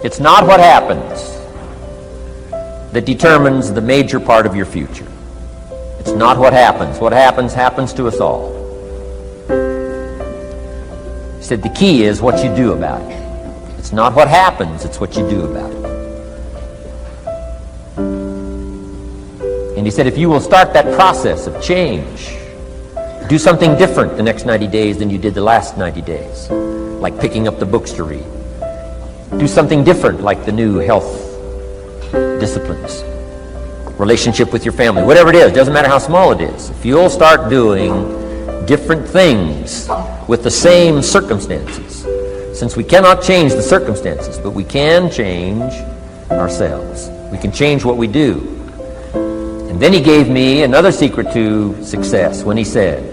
It's not what happens that determines the major part of your future. It's not what happens. What happens, happens to us all. He said the key is what you do about it. It's not what happens, it's what you do about it. And he said if you will start that process of change, do something different the next 90 days than you did the last 90 days, like picking up the books to read. Do something different like the new health disciplines, relationship with your family, whatever it is, doesn't matter how small it is. If you'll start doing different things with the same circumstances, since we cannot change the circumstances, but we can change ourselves. We can change what we do. And then he gave me another secret to success when he said,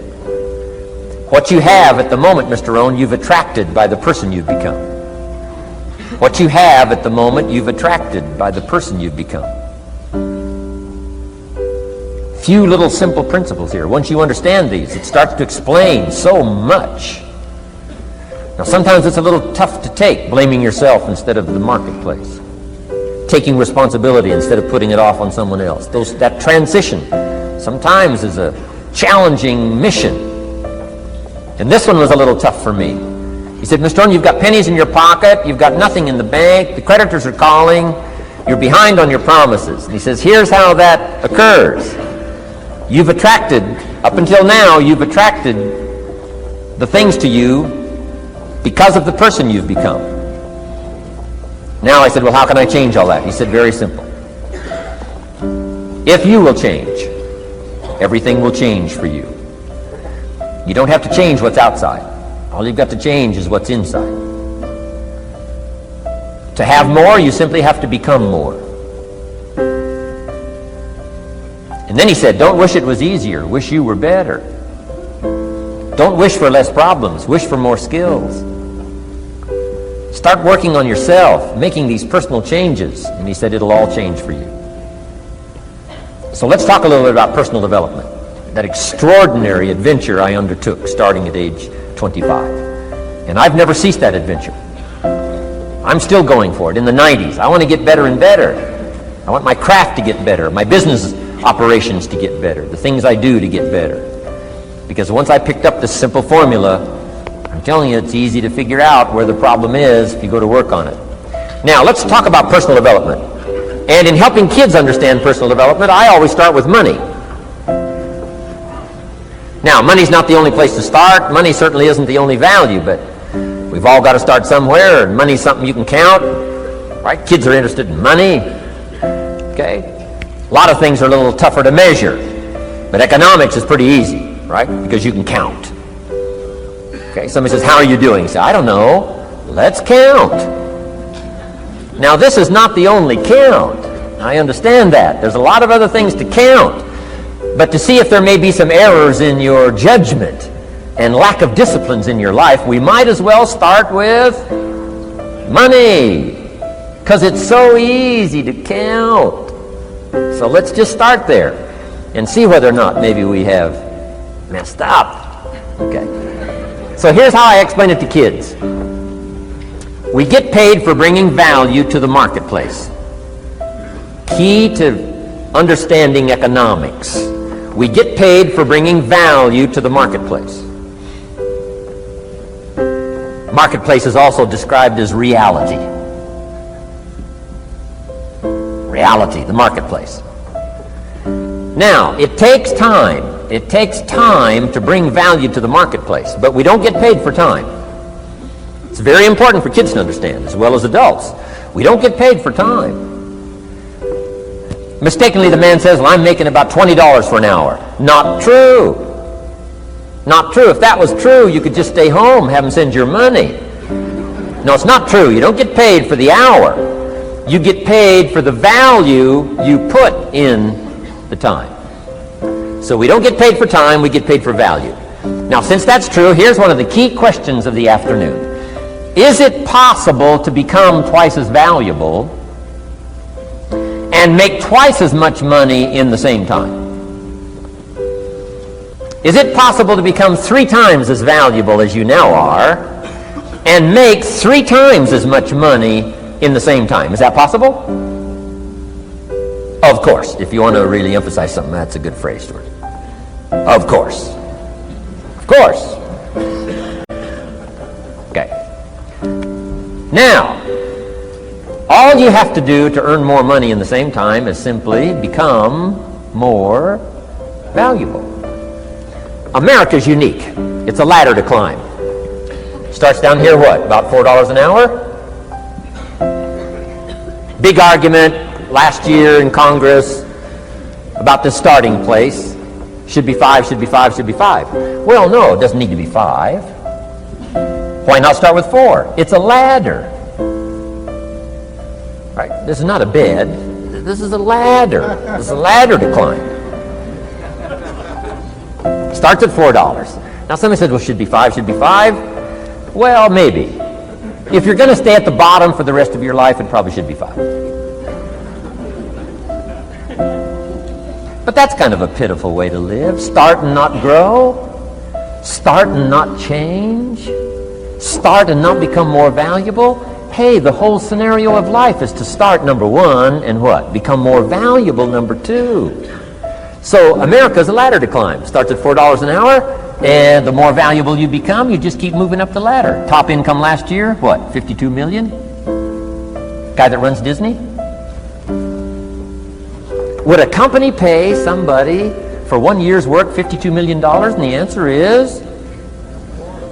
what you have at the moment, Mr. Rohn, you've attracted by the person you've become. What you have at the moment, you've attracted by the person you've become. Few little simple principles here. Once you understand these, it starts to explain so much. Now, sometimes it's a little tough to take, blaming yourself instead of the marketplace, taking responsibility instead of putting it off on someone else. That transition sometimes is a challenging mission. And this one was a little tough for me. He said, Mr. Rohn, you've got pennies in your pocket, you've got nothing in the bank, the creditors are calling, you're behind on your promises. And he says, here's how that occurs. You've attracted, up until now, you've attracted the things to you because of the person you've become. Now I said, well, how can I change all that? He said, very simple. If you will change, everything will change for you. You don't have to change what's outside. All you've got to change is what's inside. To have more, you simply have to become more. And then he said, don't wish it was easier. Wish you were better. Don't wish for less problems. Wish for more skills. Start working on yourself, making these personal changes. And he said, it'll all change for you. So let's talk a little bit about personal development. That extraordinary adventure I undertook starting at age 25. And I've never ceased that adventure. I'm still going for it in the 90s. I want to get better and better. I want my craft to get better, my business operations to get better, the things I do to get better. Because once I picked up this simple formula, I'm telling you, it's easy to figure out where the problem is if you go to work on it. Now, let's talk about personal development. And in helping kids understand personal development, I always start with money. Now, money's not the only place to start. Money certainly isn't the only value, but we've all got to start somewhere, and money's something you can count, right? Kids are interested in money, okay? A lot of things are a little tougher to measure, but economics is pretty easy, right? Because you can count. Okay, somebody says, how are you doing? You say, I don't know. Let's count. Now, this is not the only count. I understand that. There's a lot of other things to count. But to see if there may be some errors in your judgment and lack of disciplines in your life, we might as well start with money, because it's so easy to count. So let's just start there and see whether or not maybe we have messed up. Okay. So here's how I explain it to kids. We get paid for bringing value to the marketplace. Key to understanding economics. We get paid for bringing value to the marketplace. Marketplace is also described as reality. Reality, the marketplace. Now, it takes time. It takes time to bring value to the marketplace, but we don't get paid for time. It's very important for kids to understand, as well as adults. We don't get paid for time. Mistakenly, the man says, well, I'm making about $20 for an hour. Not true. Not true. If that was true, you could just stay home, have them send your money. No, it's not true. You don't get paid for the hour. You get paid for the value you put in the time. So we don't get paid for time, we get paid for value. Now, since that's true, here's one of the key questions of the afternoon. Is it possible to become twice as valuable and make twice as much money in the same time? Is it possible to become 3 times as valuable as you now are and make 3 times as much money in the same time. Is that possible? Of course. If you want to really emphasize something, that's a good phrase, Stuart. Of course. Of course. Okay. Now, all you have to do to earn more money in the same time is simply become more valuable. America's unique. It's a ladder to climb. Starts down here, what, about $4 an hour? Big argument last year in Congress about the starting place. Should be 5, should be 5, should be 5. Well, no, it doesn't need to be 5. Why not start with 4? It's a ladder. Right? This is not a bed. This is a ladder. This is a ladder to climb. Starts at $4. Now somebody says, well, should be 5, should be 5. Well, maybe. If you're going to stay at the bottom for the rest of your life, it probably should be 5. But that's kind of a pitiful way to live. Start and not grow. Start and not change. Start and not become more valuable. Hey, the whole scenario of life is to start, number 1, and what? Become more valuable, number 2. So America's a ladder to climb. Starts at $4 an hour, and the more valuable you become, you just keep moving up the ladder. Top income last year, what, 52 million? Guy that runs Disney? Would a company pay somebody for 1 year's work $52 million? And the answer is,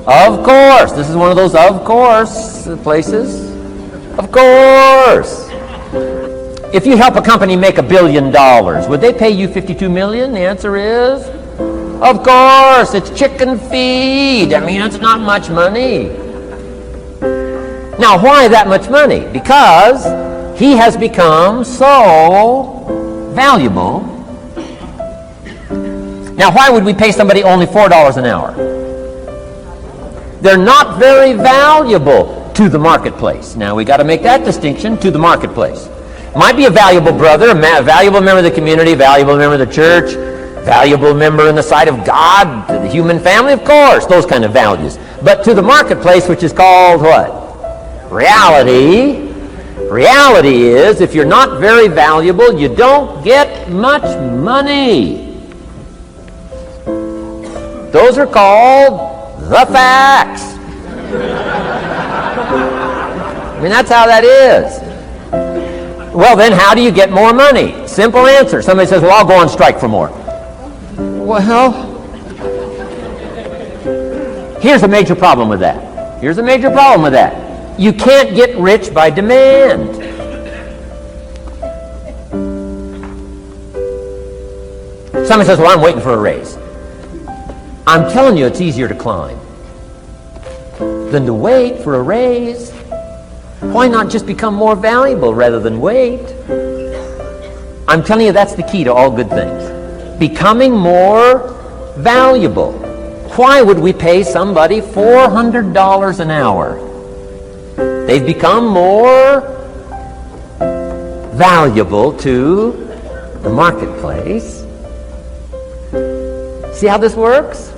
of course. This is one of those of course places. Of course. If you help a company make $1 billion, would they pay you $52 million? The answer is, of course. It's chicken feed. I mean, it's not much money. Now, why that much money? Because he has become so valuable. Now, why would we pay somebody only $4 an hour? They're not very valuable to the marketplace. Now, we got to make that distinction, to the marketplace. Might be a valuable brother, a valuable member of the community, valuable member of the church, valuable member in the sight of God, to the human family, of course, those kind of values. But to the marketplace, which is called what? Reality. Reality is, if you're not very valuable, you don't get much money. Those are called the facts. I mean, that's how that is. Well, then how do you get more money? Simple answer. Somebody says, well, I'll go on strike for more. Well, here's a major problem with that. Here's a major problem with that. You can't get rich by demand. Somebody says, well, I'm waiting for a raise. I'm telling you, it's easier to climb than to wait for a raise. Why not just become more valuable rather than wait? I'm telling you, that's the key to all good things. Becoming more valuable. Why would we pay somebody $400 an hour? They've become more valuable to the marketplace. See how this works?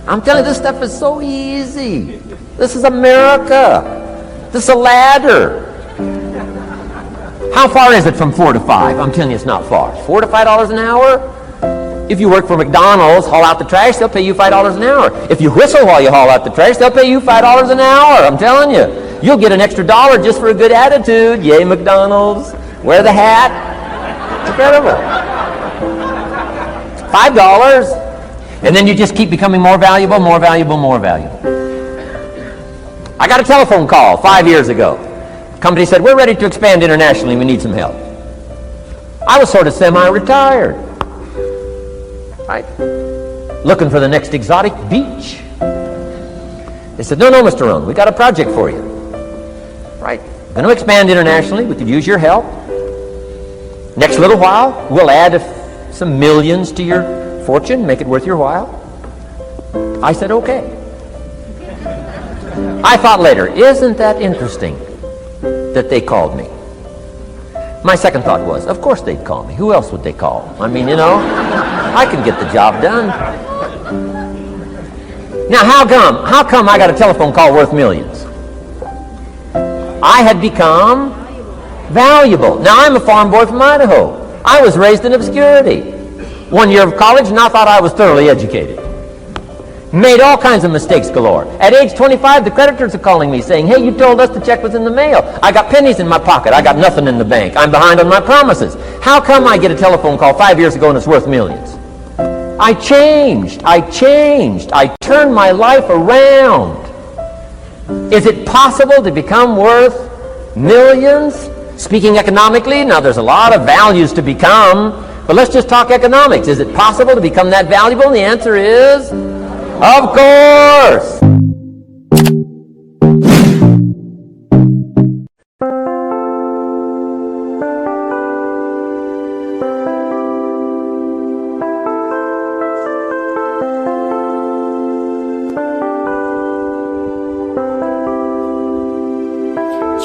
I'm telling you, this stuff is so easy. This is America. This is a ladder. How far is it from 4 to 5? I'm telling you, it's not far. $4 to $5 an hour? If you work for McDonald's, haul out the trash, they'll pay you $5 an hour. If you whistle while you haul out the trash, they'll pay you $5 an hour. I'm telling you. You'll get an extra $1 just for a good attitude. Yay, McDonald's. Wear the hat. It's incredible. $5. And then you just keep becoming more valuable, more valuable, more valuable. I got a telephone call 5 years ago. The company said, we're ready to expand internationally. We need some help. I was sort of semi-retired. Right? Looking for the next exotic beach. They said, no, Mr. Rohn, we got a project for you. Right? Going to expand internationally. We could use your help. Next little while, we'll add some millions to your fortune, make it worth your while. I said, okay. I thought later, isn't that interesting that they called me? My second thought was, of course they'd call me. Who else would they call? I mean, you know, I can get the job done. Now, how come I got a telephone call worth millions? I had become valuable. Now, I'm a farm boy from Idaho. I was raised in obscurity. 1 year of college, and I thought I was thoroughly educated. Made all kinds of mistakes galore. At age 25, the creditors are calling me saying, hey, you told us the check was in the mail. I got pennies in my pocket. I got nothing in the bank. I'm behind on my promises. How come I get a telephone call 5 years ago and it's worth millions? I changed. I turned my life around. Is it possible to become worth millions? Speaking economically, now there's a lot of values to become, but let's just talk economics. Is it possible to become that valuable? And the answer is, of course!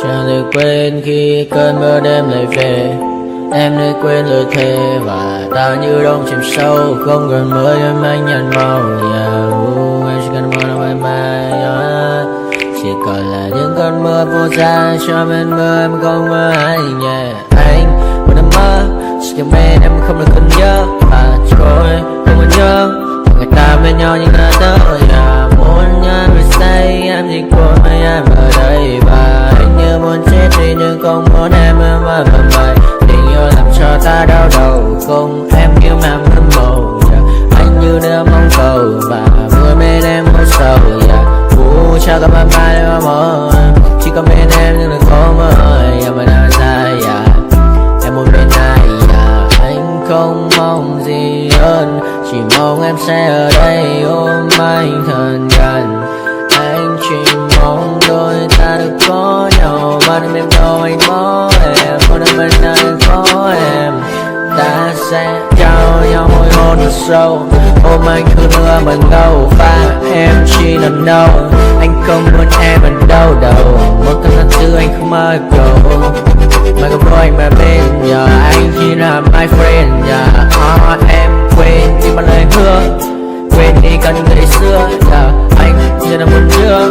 Chẳng được quên khi cơn mưa đêm lại về. Em đã quên lời thề và ta như đông chìm sâu. Không còn mới em anh nhận màu. Em chỉ cần mơ đâu em mai. Chỉ còn là những cơn mưa vô giá. Cho bên mưa em không mơ ai nhẹ. Anh một đêm mơ chỉ cần bên em không được cần nhớ. Và trôi không muốn nhớ. Người ta bên nhau nhưng đã tới. Muốn nhớ người say em chỉ của em ở đây. Và anh như muốn chết đi nhưng không muốn em mà vần vầy. Tình yêu làm cho ta đau đầu. Cùng em yêu mà mơ mộng. Anh như đứa mong cầu. Và vui bên em mỗi sầu. Chào các bạn mai em mơ. Chỉ có bên em nhưng đừng có mơ. Em ở đâu ra em muốn bên ai. Anh không mong gì hơn. Chỉ mong em sẽ ở đây ôm anh thật gần. Anh chỉ mong đôi ta được có nhau. Mà đừng em đâu anh có em. Một đêm bên anh có em. Ta sẽ trao nhau môi hôn thật sâu. Ôm anh cứ mưa mình đâu. Và em chỉ lần đầu. Anh không muốn em ở đâu đâu. Một cơn giận tư anh không mơ cầu. Mà không có anh mà bên giờ. Anh chỉ là my friend. Em quên đi bao lời hứa. Quên đi cần ngày xưa. Anh giờ là muốn chưa.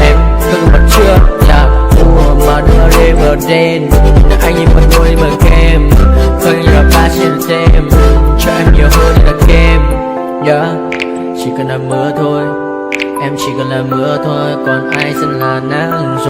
Em không còn chưa. Mà đưa đêm ở đêm. Anh nhìn mặt đôi mà kem. Không như là ba trên thêm. Cho em nhiều hơn là kem. Chỉ cần là mưa thôi. Em chỉ cần là mưa thôi. Còn ai sẽ là nắng rồi.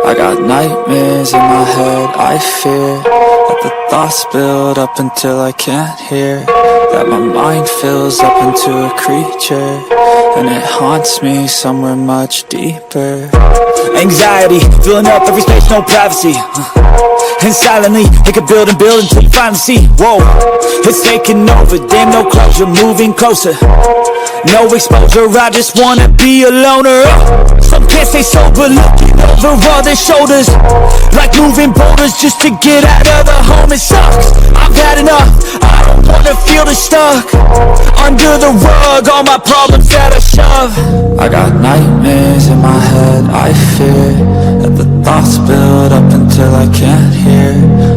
I got nightmares in my head, I fear that the thoughts build up until I can't hear, that my mind fills up into a creature, and it haunts me somewhere much deeper. Anxiety, filling up every space, no privacy. And silently, it could build and build until you finally see. Whoa, it's taking over, damn, no closure, moving closer. No exposure, I just wanna be a loner. Some can't stay sober, looking over all their shoulders, like moving boulders just to get out of the home. It sucks, I've had enough, I don't wanna feel the stuck under the rug, all my problems that I shove. I got nightmares in my head, I fear that the thoughts build up until I can't hear,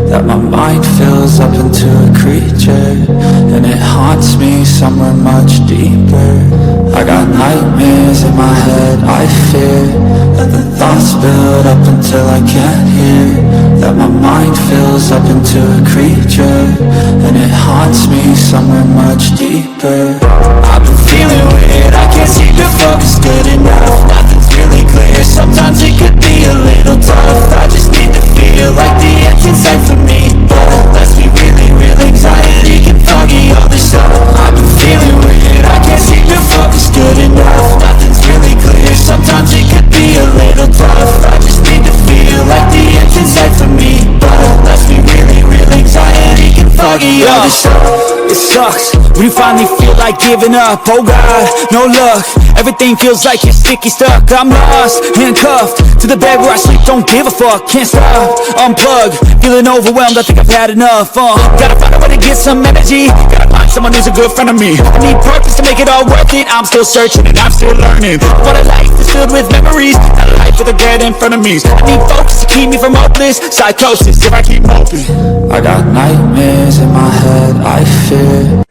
that my mind fills up into a creature, and it haunts me somewhere much deeper. I got nightmares in my head, I fear that the thoughts build up until I can't hear, that my mind fills up into a creature, and it haunts me somewhere much deeper. I've been feeling weird, I can't seem to focus good enough. Nothing's really clear, sometimes it could be a little tough. I just need to feel like the end's inside for me, but let's be really real, anxiety can foggy all this stuff. I've been feeling weird, I can't seem to focus good enough. Nothing's really clear, sometimes it could be a little tough. I just need to feel like the end's inside for me, but let's be really real, anxiety can foggy all this stuff. It sucks when you finally feel like giving up. Oh God, no luck, everything feels like you're sticky stuck. I'm lost, handcuffed to the bed where I sleep, don't give a fuck. Can't stop, unplug, feeling overwhelmed, I think I've had enough. Gotta find a way to get some energy, gotta find someone who's a good friend of me. I need purpose to make it all worth it, I'm still searching and I'm still learning. What a life is filled with memories, not a life with a regret in front of me. I need focus to keep me from hopeless psychosis if I keep hoping. I got nightmares in my head, I fear.